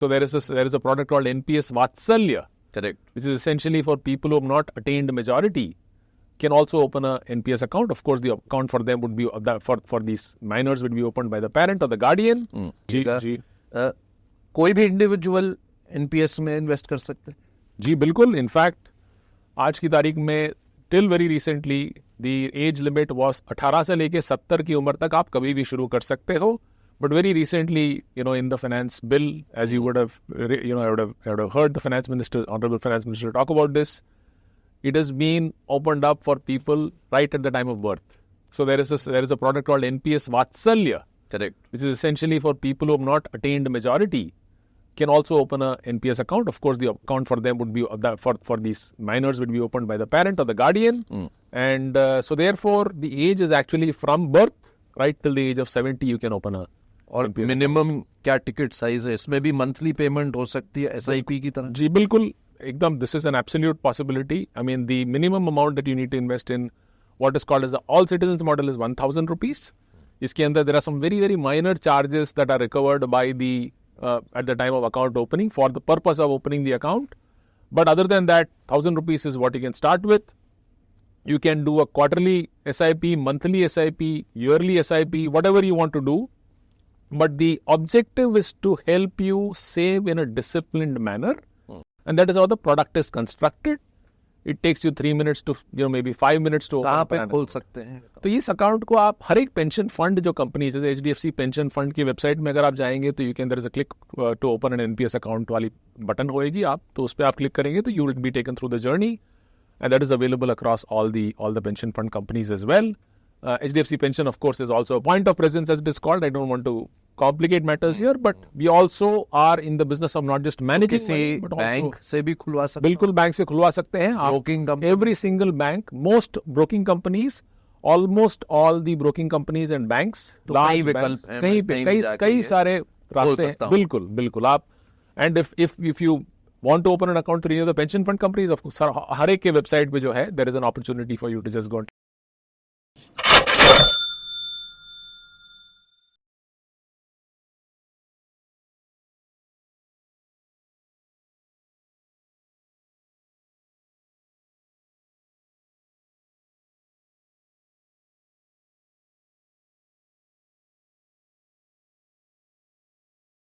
So there is a product called NPS Vatsalya, Correct. which is essentially for people who have not attained majority can also open a NPS account. Of course, the account for them would be for these minors would be opened by the parent or the guardian. जी कोई भी individual NPS में invest कर सकते हैं? जी बिल्कुल. In fact आज की तारीख में till very recently the age limit was 18 से लेके 70 की उम्र तक आप कभी भी शुरू कर सकते हो. But very recently, in the finance bill, as you would have, I would have heard the honorable finance minister talk about this. It has been opened up for people right at the time of birth. So there is a product called NPS Vatsalya, Correct. which is essentially for people who have not attained majority can also open a NPS account. Of course, the account for them would be for these minors would be opened by the parent or the guardian. And so therefore, the age is actually from birth right till the age of 70 you can open a. और minimum क्या ticket size है? इसमें भी monthly payment हो सकती है SIP की तरह? जी बिल्कुल एकदम. This is an absolute possibility. I mean the minimum amount that you need to invest in what is called as the all citizens model is 1000 rupees. इसके अंदर there are some very very minor charges that are recovered by the at the time of account opening for the purpose of opening the account. But other than that, 1000 rupees is what you can start with. You can do a quarterly SIP, monthly SIP, yearly SIP, whatever you want to do. But the objective is to help you save in a disciplined manner. And that is how the product is constructed. It takes you 3 minutes to, maybe 5 minutes to कहाँ पे खोल सकते हैं? तो इस account को आप हर एक पेंशन फंड जो कंपनी जैसे HDFC पेंशन फंड की वेबसाइट में अगर आप जाएंगे तो there is a click to open an NPS account वाली बटन होएगी. आप तो उस पर आप क्लिक करेंगे तो you will be taken through the journey and that is available across all the pension fund companies as well. HDFC pension of course is also a point of presence as it is called. I don't want to complicate matters here, but we also are in the business of not just managing money, but bank से भी खुलवा सकते हैं? बिल्कुल bank से खुलवा सकते हैं. Broking every single bank, most broking companies, almost all the broking companies and banks, कई विकल्प हैं, कहीं पे कई सारे रास्ते हैं. बिल्कुल आप and if you want to open an account through any of the pension fund companies, of course हर एक के वेबसाइट पे जो है there is an opportunity for you to just go and